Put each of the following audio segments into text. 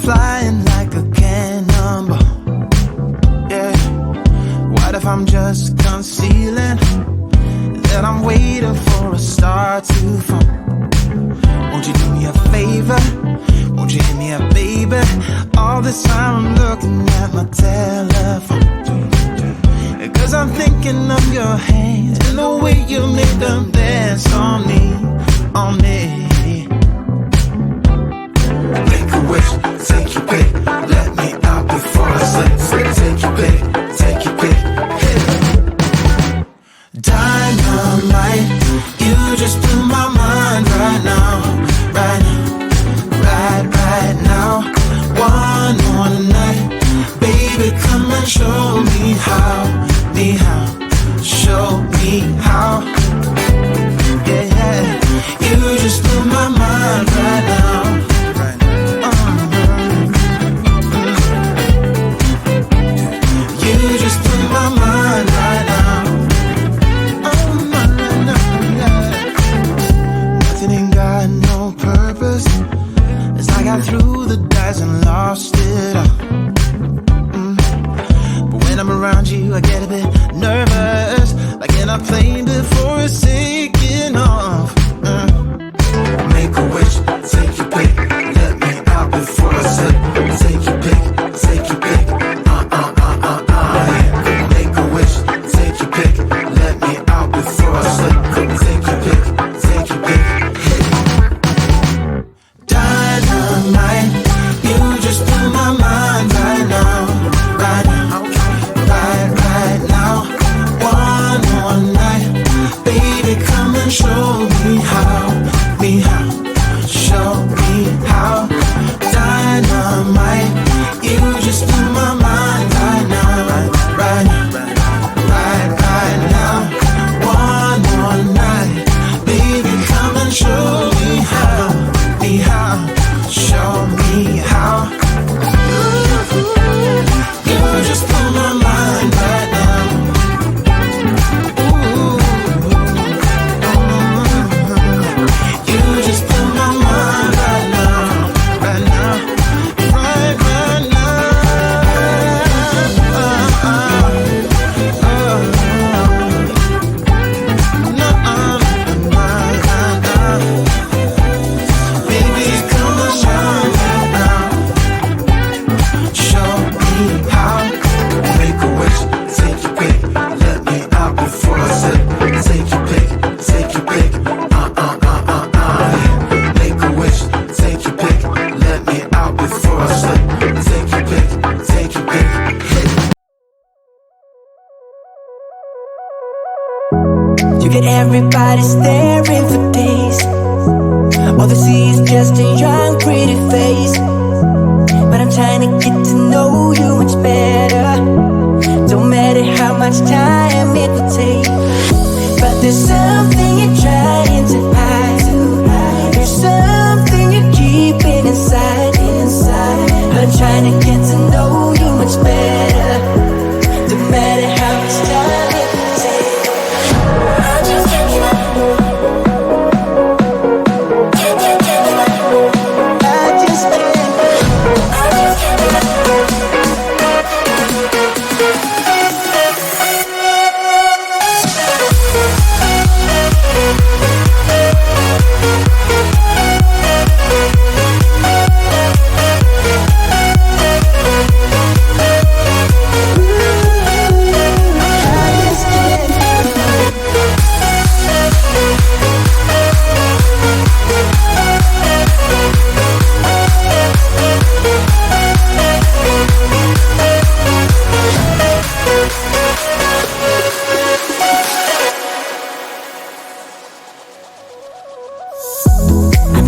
flying like a cannonball. Yeah. What if I'm just concealing that I'm waiting for a star to fall? Won't you do me a favor? Won't you hit me up, baby? All this time I'm looking at my telephone, 'cause I'm thinking of your hands and the way you make them dance on me, on me. Make a wish, take your pick, let me out before I slip. Take your pick, take your pick, hit it. Dynamite, you just blew my mind right now, right now, right now. One more night, baby, come and show me how, show me how. Yeah, yeah, you just blew my mind right now. You just blew my mind right now. Oh, no, no, yeah. Nothing ain't got no purpose. It's like I threw the dice and lost it all. But when I'm around you, I get a bit nervous, like in a plane before it's taking off. Make a wish, take your pick, let me out before I slip. Take your pick, take your pick. Make a wish, take your pick, let me out before I slip. Take your pick, take your pick, hit it. Dynamite, you just blew my mind right now, right now, right now. One more night, baby, come and show me how, show me how. Dynamite, you just blew my mind right now, right now. One more night, baby, come and show me how, show me how. You just blew my mind right now. You just blew my mind right now, right now, right now. Baby, come and show me now, show me how. Make a wish, take your pick, let me out before I slip. Take your pick, take your pick, Make a wish, take your pick, let me out before I slip. Take your pick, take your pick, hit it. You get everybody staring for days. All they see is just a young, pretty face. But I'm trying to get to know you much better. Don't matter how much time it will take. But there's something you're trying to hide. There's something you're keeping inside. But I'm trying to get to know you much better. Don't matter how much time it will take. I just can't give up.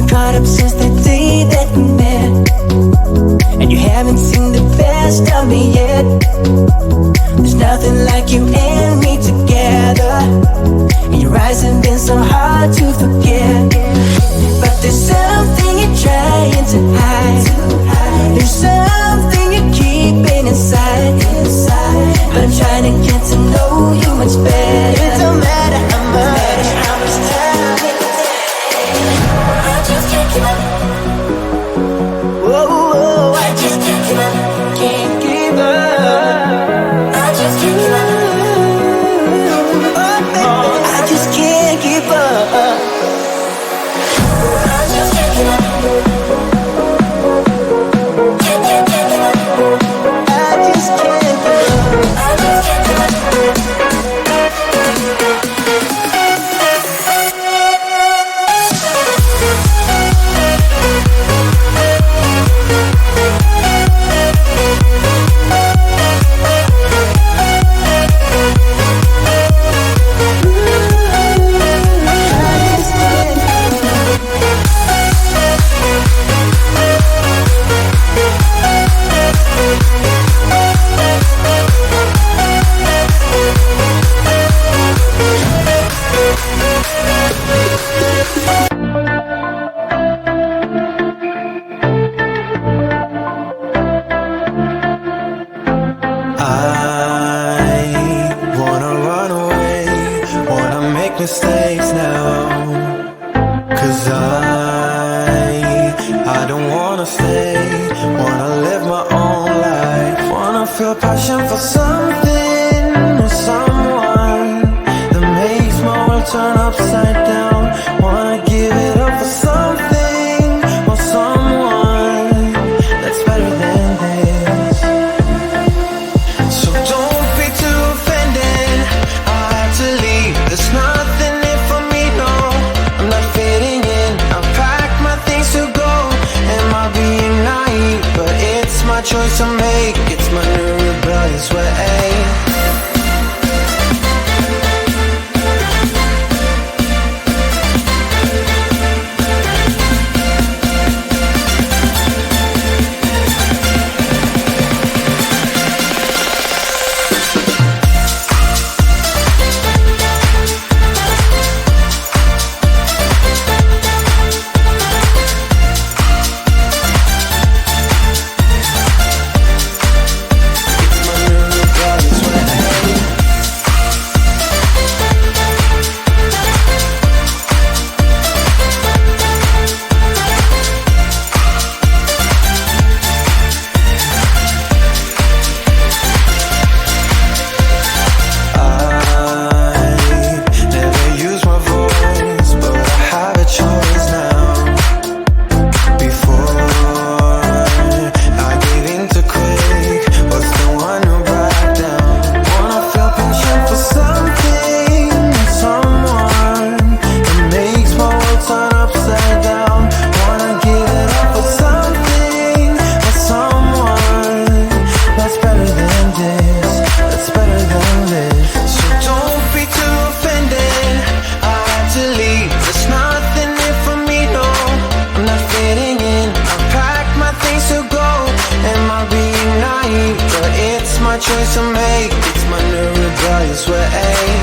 Caught up since the day that we met, and you haven't seen the best of me yet. There's nothing like you and me together, and your eyes have been so hard to forget. But there's something you're trying to hide. There's something you're keeping inside. But I'm trying to get to know you much better. It don't matter how much time it takes. I just can't give up. Whoa, whoa, I passion for something or someone that makes my world turn upside down. Wanna give it up for something or someone that's better than this. So don't be too offended, I had to leave. There's nothing in for me, no, I'm not fitting in. I packed my things to go. Am I being naive? But it's my choice to make. It's my new rebellious way. Choice to make, it's my new rebellious way.